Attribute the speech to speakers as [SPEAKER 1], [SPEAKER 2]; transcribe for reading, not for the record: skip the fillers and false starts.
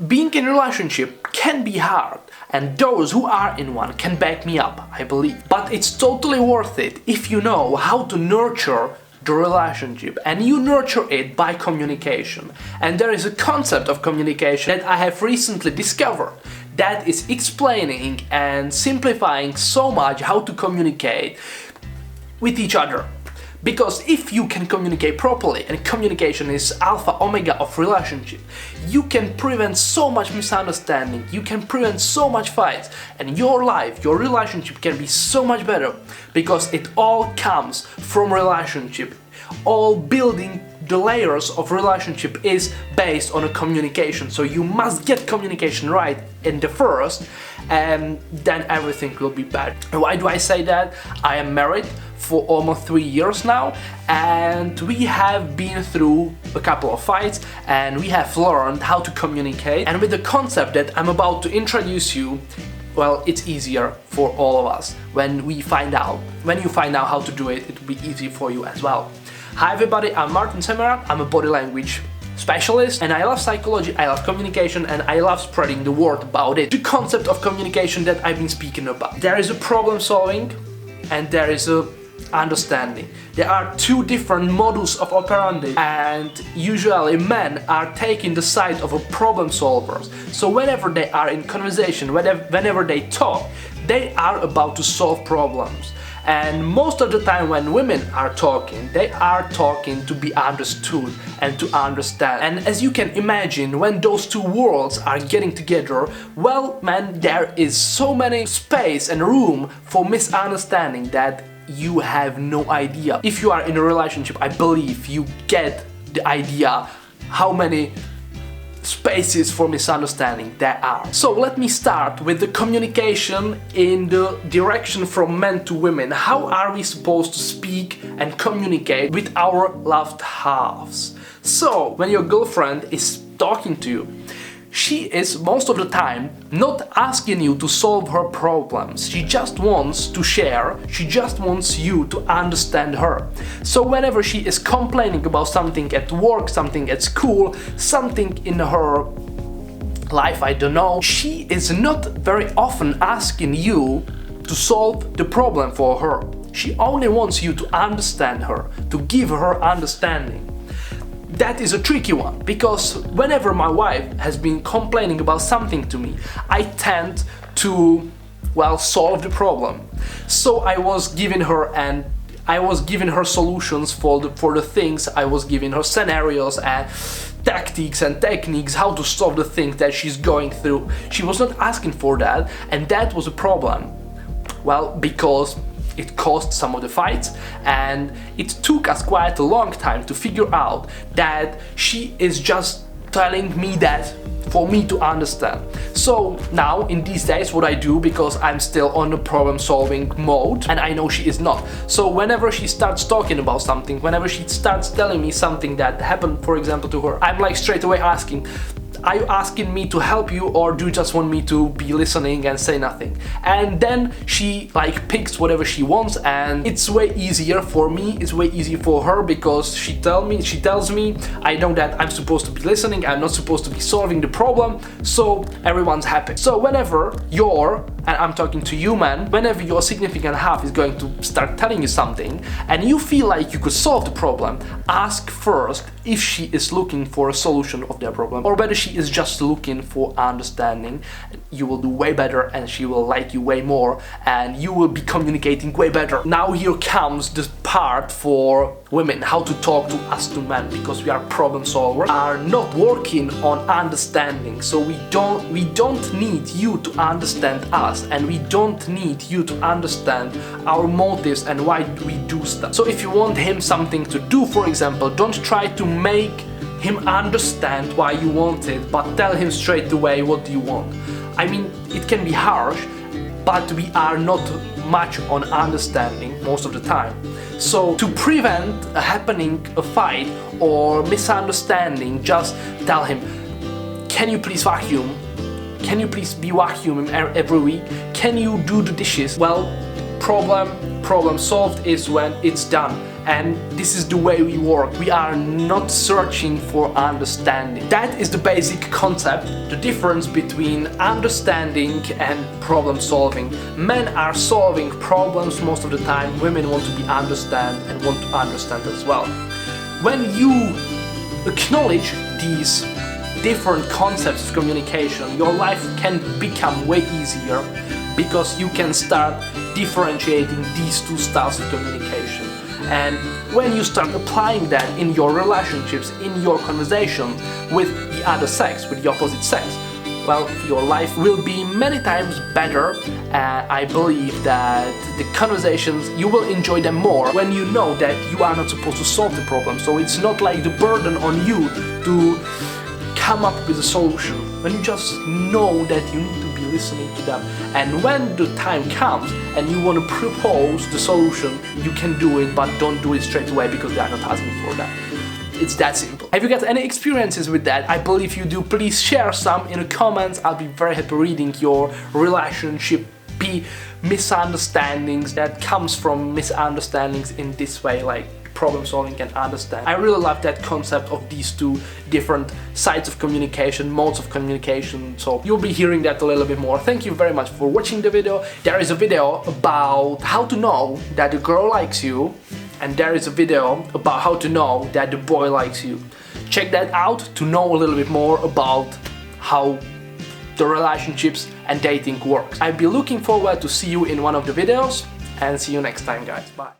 [SPEAKER 1] Being in a relationship can be hard, and those who are in one can back me up, I believe. But it's totally worth it if you know how to nurture the relationship, and you nurture it by communication. And there is a concept of communication that I have recently discovered that is explaining and simplifying so much how to communicate with each other. Because if you can communicate properly, and communication is alpha omega of relationship, you can prevent so much misunderstanding, you can prevent so much fights, and your life, your relationship can be so much better, because it all comes from relationship. All building the layers of relationship is based on a communication, so you must get communication right in the first, and then everything will be better. Why do I say that? I am married for almost 3 years now, and we have been through a couple of fights, and we have learned how to communicate. And with the concept that I'm about to introduce you, well, it's easier for all of us. When you find out how to do it, it will be easy for you as well. Hi everybody, I'm Semerad. I'm a body language specialist, and I love psychology, I love communication, and I love spreading the word about it. The concept of communication that I've been speaking about. There is a problem solving and there is a understanding. There are two different modus of operandi, and usually men are taking the side of a problem solvers. So whenever they are in conversation, whenever they talk, they are about to solve problems. And most of the time when women are talking, they are talking to be understood and to understand. And as you can imagine, when those two worlds are getting together, well, man, there is so many space and room for misunderstanding that you have no idea. If you are in a relationship, I believe you get the idea how many spaces for misunderstanding there are. So let me start with the communication in the direction from men to women. How are we supposed to speak and communicate with our loved halves? So when your girlfriend is talking to you, she is most of the time not asking you to solve her problems. She just wants to share, she just wants you to understand her. So whenever she is complaining about something at work, something at school, something in her life, I don't know, she is not very often asking you to solve the problem for her. She only wants you to understand her, to give her understanding. That is a tricky one, because whenever my wife has been complaining about something to me, I tend to, well, solve the problem. So I was giving her solutions for the things, I was giving her scenarios and tactics and techniques how to solve the things that she's going through. She was not asking for that, and that was a problem. Well, because it caused some of the fights, and it took us quite a long time to figure out that she is just telling me that for me to understand. So now in these days what I do, because I'm still on the problem solving mode and I know she is not, so whenever she starts talking about something, whenever she starts telling me something that happened, for example, to her, I'm like straight away asking, are you asking me to help you, or do you just want me to be listening and say nothing? And then she like picks whatever she wants, and it's way easier for me, it's way easier for her, because she tells me, I know that I'm supposed to be listening, I'm not supposed to be solving the problem, so everyone's happy. So whenever and I'm talking to you, man, whenever your significant half is going to start telling you something and you feel like you could solve the problem, ask first if she is looking for a solution of their problem, or whether she is just looking for understanding. You will do way better, and she will like you way more, and you will be communicating way better. Now here comes the part for women, how to talk to us to men, because we are problem solvers, are not working on understanding. So we don't need you to understand us, and we don't need you to understand our motives and why we do stuff. So if you want him something to do, for example, don't try to make him understand why you want it, but tell him straight away what do you want. I mean, it can be harsh, but we are not much on understanding most of the time. So to prevent happening a fight or misunderstanding, just tell him, can you please vacuum? Can you please be vacuuming every week? Can you do the dishes? Well, problem solved is when it's done. and this is the way we work. We are not searching for understanding. That is the basic concept, the difference between understanding and problem solving. Men are solving problems most of the time, women want to be understand and want to understand as well. When you acknowledge these different concepts of communication, your life can become way easier because you can start differentiating these two styles of communication. And when you start applying that in your relationships, in your conversation with the other sex, with the opposite sex, well, your life will be many times better. I believe that the conversations, you will enjoy them more when you know that you are not supposed to solve the problem. So it's not like the burden on you to come up with a solution, when you just know that you need to be listening to them. And when the time comes and you want to propose the solution, you can do it, but don't do it straight away because they are not asking for that. It's that simple. Have you got any experiences with that? I believe you do. Please share some in the comments. I'll be very happy reading your relationship misunderstandings that comes from misunderstandings in this way, like problem solving and understand. I really love that concept of these two different sides of communication, modes of communication, so you'll be hearing that a little bit more. Thank you very much for watching the video. There is a video about how to know that a girl likes you, and there is a video about how to know that the boy likes you. Check that out to know a little bit more about how the relationships and dating works. I'll be looking forward to see you in one of the videos, and see you next time, guys. Bye.